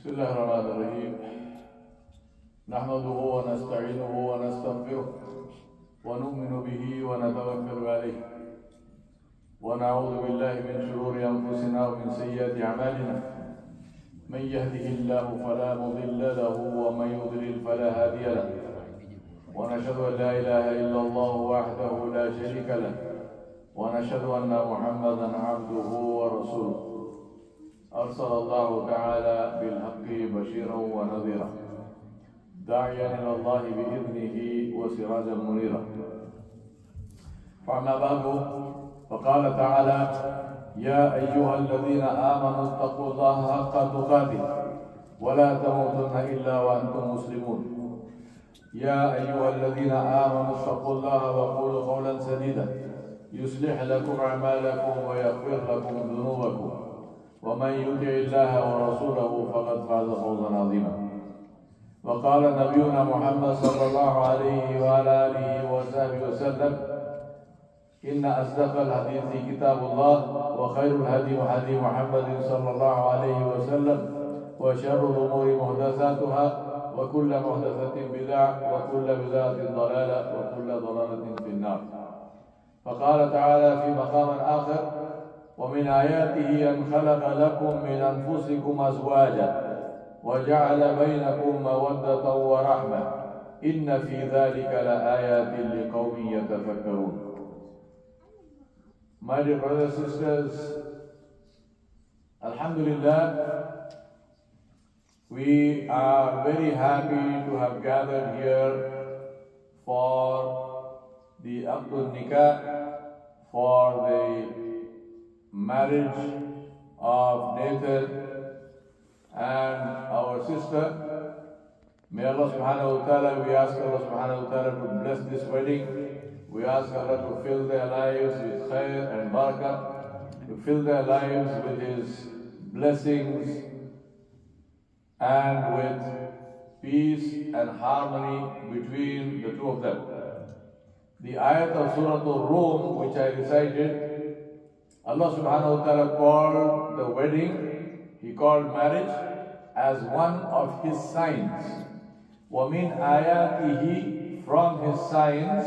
بسم الله الرحمن الرحيم نحمده ونستعينه ونستغفره ونؤمن به ونتوكل عليه ونعوذ بالله من شرور أنفسنا ومن سيئات أعمالنا من يهده الله فلا مضل له ومن يضلل فلا هادي له ونشهد أن لا إله إلا الله وحده لا شريك له ونشهد أن محمدا عبده ورسوله أرسل الله تعالى بالحق بشيرا ونذيرا داعيا إلى الله بإذنه وسراجا منيرا. فأما بعد فقال تعالى يا أيها الذين آمنوا اتقوا الله حق تقاته ولا تموتن إلا وأنتم مسلمون. يا أيها الذين آمنوا اتقوا الله وقولوا قولا سديدا يصلح لكم أعمالكم ويغفر لكم ذنوبكم ومن يطع الله ورسوله فقد فاز فوزا عظيما. وقال نبينا محمد صلى الله عليه وعلى آله وصحبه وسلم إن أصدق الحديث كتاب الله وخير الهدي هدي محمد صلى الله عليه وسلم وشر الأمور محدثاتها وكل محدثة بدعة وكل بدعة ضلالة وكل ضلالة في النار. فقال تعالى في مقام آخر ومن آياته أن خلق لكم من أنفسكم أزواجا وجعل بينكم مودة ورحمة إن في ذلك لآيات لقوم يتفكرون. My dear brothers and sisters, Alhamdulillah, we are very happy to have gathered here for the Aqdul Nikah, for the marriage of Nathan and our sister. May Allah subhanahu wa ta'ala, we ask Allah subhanahu wa ta'ala to bless this wedding. We ask Allah to fill their lives with khair and barakah, to fill their lives with His blessings and with peace and harmony between the two of them. The ayat of Surah Al-Rum which I recited, Allah subhanahu wa ta'ala called the wedding, He called marriage as one of His signs. وَمِنْ آيَاتِهِ, from His signs,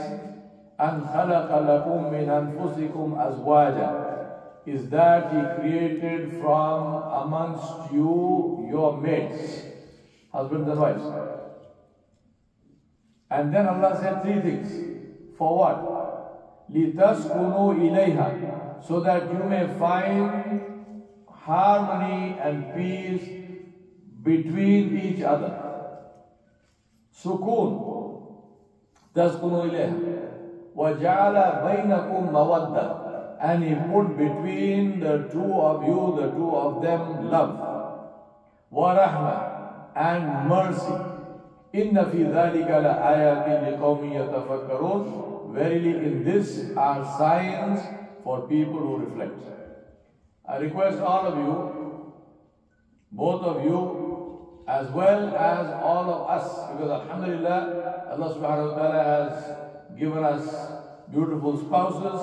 أَنْ خَلَقَ لَكُم مِّنْ أَنفُسِكُمْ أَزْوَاجًا, is that He created from amongst you your mates, husbands and wives. And then Allah said three things. For what? لِتَسْكُنُوا إِلَيْهَا, so that you may find harmony and peace between each other. Sukun, taskunu ilayha. وَجَعَلَ بَيْنَكُمْ مَوَدَّةً, and He put between the two of you, the two of them, love. وَرَحْمَةً, and mercy. إِنَّ فِي ذَلِكَ لَآيَاتٍ لِقَوْمٍ يَتَفَكَّرُونَ. Verily in this are signs for people who reflect. I request all of you, both of you, as well as all of us, because Alhamdulillah, Allah subhanahu wa ta'ala has given us beautiful spouses.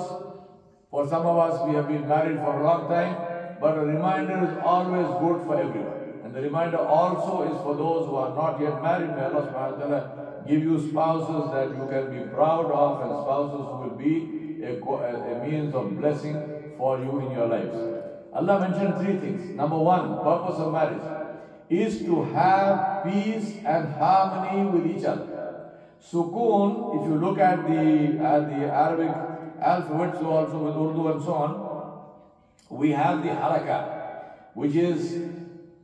For some of us, we have been married for a long time, but a reminder is always good for everyone. And the reminder also is for those who are not yet married. May Allah subhanahu wa ta'ala give you spouses that you can be proud of, and spouses who will be a means of blessing for you in your lives. Allah mentioned three things. Number one, purpose of marriage is to have peace and harmony with each other. Sukoon, if you look at the Arabic alphabet, so also with Urdu and so on, we have the haraka, which is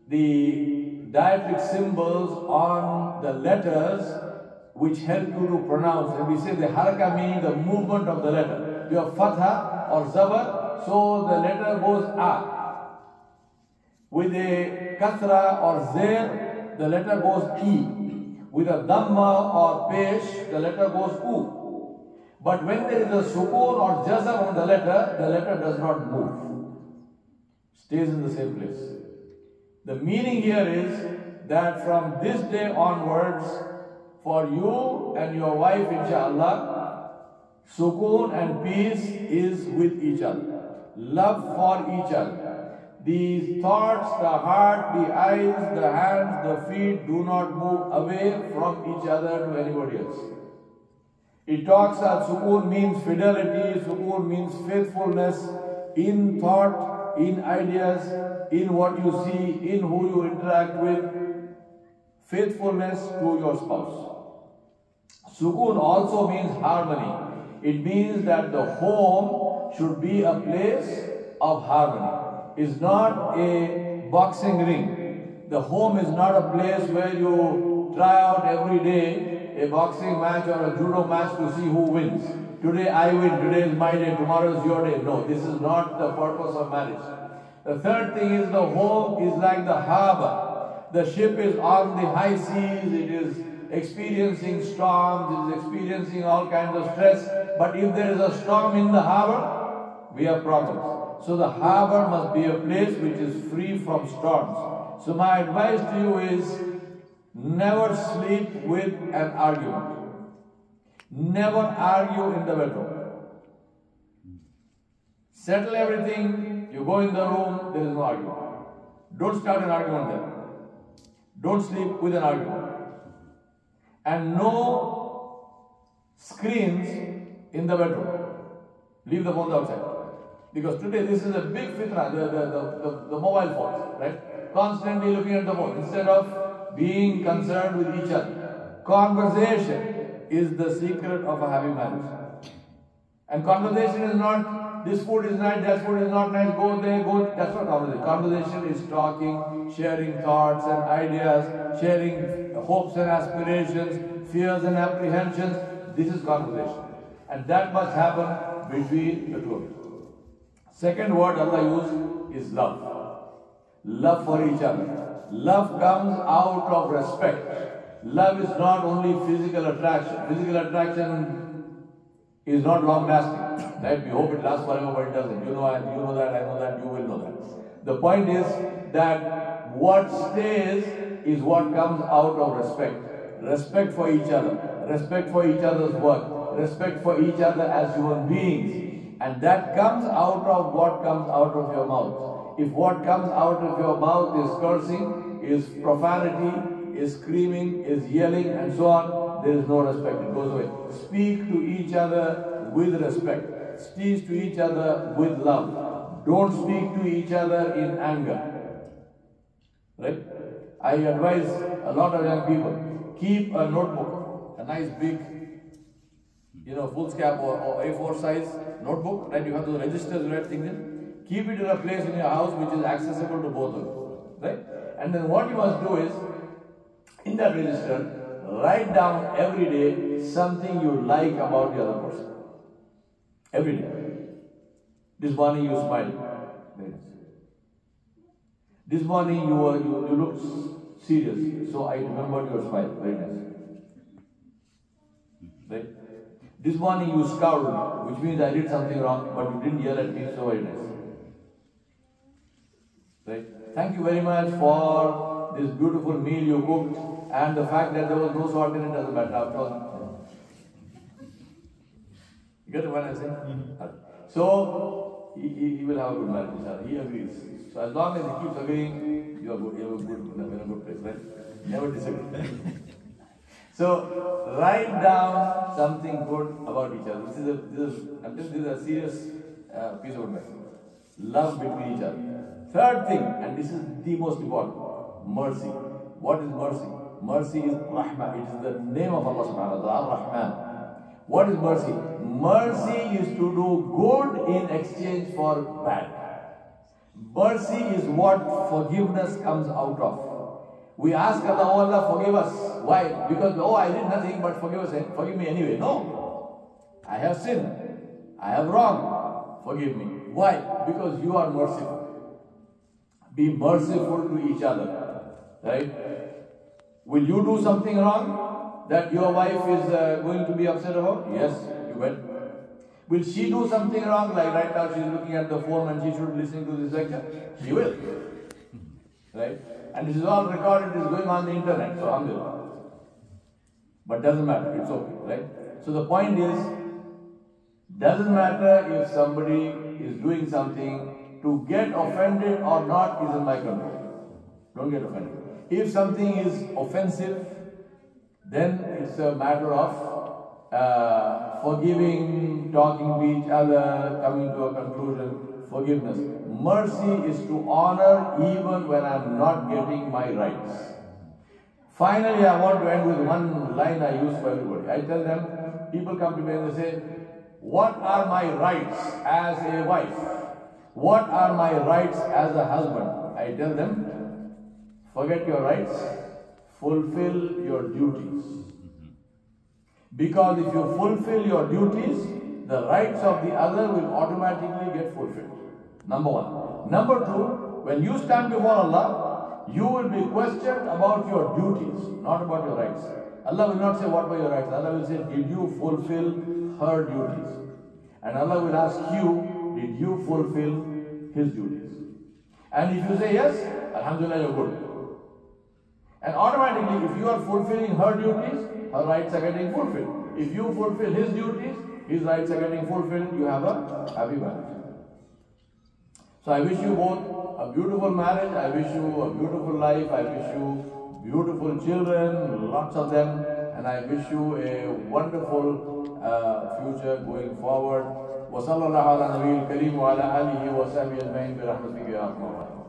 the diacritic symbols on the letters which help you to pronounce. And we say the haraka meaning the movement of the letter. You have fatha or zabar, so the letter goes a. With a kasra or zair, the letter goes e. With a dhamma or pesh, the letter goes u. But when there is a sukoon or jazm on the letter does not move. Stays in the same place. The meaning here is that from this day onwards, for you and your wife, inshallah, sukoon and peace is with each other. Love for each other. These thoughts, the heart, the eyes, the hands, the feet do not move away from each other to anybody else. It talks that sukoon means fidelity, sukoon means faithfulness in thought, in ideas, in what you see, in who you interact with, faithfulness to your spouse. Sukoon also means harmony. It means that the home should be a place of harmony. It's not a boxing ring. The home is not a place where you try out every day a boxing match or a judo match to see who wins. Today I win, today is my day, tomorrow is your day. No, this is not the purpose of marriage. The third thing is the home is like the harbor. The ship is on the high seas, it is experiencing storms, it is experiencing all kinds of stress. But if there is a storm in the harbor, we have problems. So the harbor must be a place which is free from storms. So my advice to you is, never sleep with an argument. Never argue in the bedroom. Settle everything, you go in the room, there is no argument. Don't start an argument there. Don't sleep with an argument. And no screens in the bedroom. Leave the phones outside. Because today this is a big fitna, the mobile phones, right? Constantly looking at the phone instead of being concerned with each other. Conversation is the secret of a happy marriage. And conversation is not, this food is nice, that food is not nice, go there, go. That's not conversation. Conversation is talking, sharing thoughts and ideas, sharing hopes and aspirations, fears and apprehensions. This is conversation. And that must happen between the two of you. Second word Allah used is love. Love for each other. Love comes out of respect. Love is not only physical attraction. Physical attraction is not long lasting. Right? We hope it lasts forever, but it doesn't. You know that, I know that, you will know that. The point is that what stays is what comes out of respect. Respect for each other. Respect for each other's work. Respect for each other as human beings. And that comes out of what comes out of your mouth. If what comes out of your mouth is cursing, is profanity, is screaming, is yelling, and so on, there is no respect. It goes away. Speak to each other with respect. Speak to each other with love. Don't speak to each other in anger. Right? I advise a lot of young people, keep a notebook, a nice big, foolscap or A4 size notebook, right? You have to register the right things in. Keep it in a place in your house which is accessible to both of you, right? And then what you must do is, in that register, write down every day something you like about the other person. Every day. This morning you smiled. Very nice. This morning you looked serious, so I remembered your smile. Very nice. Right? This morning you scowled, which means I did something wrong, but you didn't yell at me, so very nice. Right? Thank you very much for this beautiful meal you cooked, and the fact that there was no salt in it doesn't matter after all. You get what I'm saying? So, he will have a good marriage, he agrees. So as long as he keeps agreeing, you are good, you are in a good place, right? Never disagree. So, write down something good about each other. This is a serious piece of advice. Love between each other. Third thing, and this is the most important, mercy. What is mercy? Mercy is rahmah. It is the name of Allah subhanahu wa ta'ala, Rahman. What is mercy? Mercy is to do good in exchange for bad. Mercy is what forgiveness comes out of. We ask Allah, oh Allah, forgive us. Why? Because, I did nothing, but forgive us. Forgive me anyway. No. I have sinned. I have wronged. Forgive me. Why? Because you are merciful. Be merciful to each other. Right? Will you do something wrong that your wife is going to be upset about? Yes, you will. Will she do something wrong, like right now she's looking at the phone and she should listen to this lecture? She will. Right? And this is all recorded, it is going on the internet, so alhamdulillah. But doesn't matter, it's okay, right? So the point is, doesn't matter if somebody is doing something to get offended or not is in my control. Don't get offended. If something is offensive, then it's a matter of forgiving, talking to each other, coming to a conclusion, forgiveness. Mercy is to honor even when I'm not getting my rights. Finally, I want to end with one line I use for everybody. I tell them, people come to me and they say, what are my rights as a wife? What are my rights as a husband? I tell them, forget your rights, fulfill your duties. Because if you fulfill your duties, the rights of the other will automatically get fulfilled. Number one. Number two, when you stand before Allah, you will be questioned about your duties, not about your rights. Allah will not say, what were your rights? Allah will say, did you fulfill her duties? And Allah will ask you, did you fulfill his duties? And if you say yes, Alhamdulillah, you're good. And automatically, if you are fulfilling her duties, her rights are getting fulfilled. If you fulfill his duties, his rights are getting fulfilled. You have a happy marriage. So I wish you both a beautiful marriage. I wish you a beautiful life. I wish you beautiful children, lots of them. And I wish you a wonderful future going forward. وصلى الله على نبي الكريم وعلى آله وصحبه أجمعين برحمتك يا أرحم الراحمين.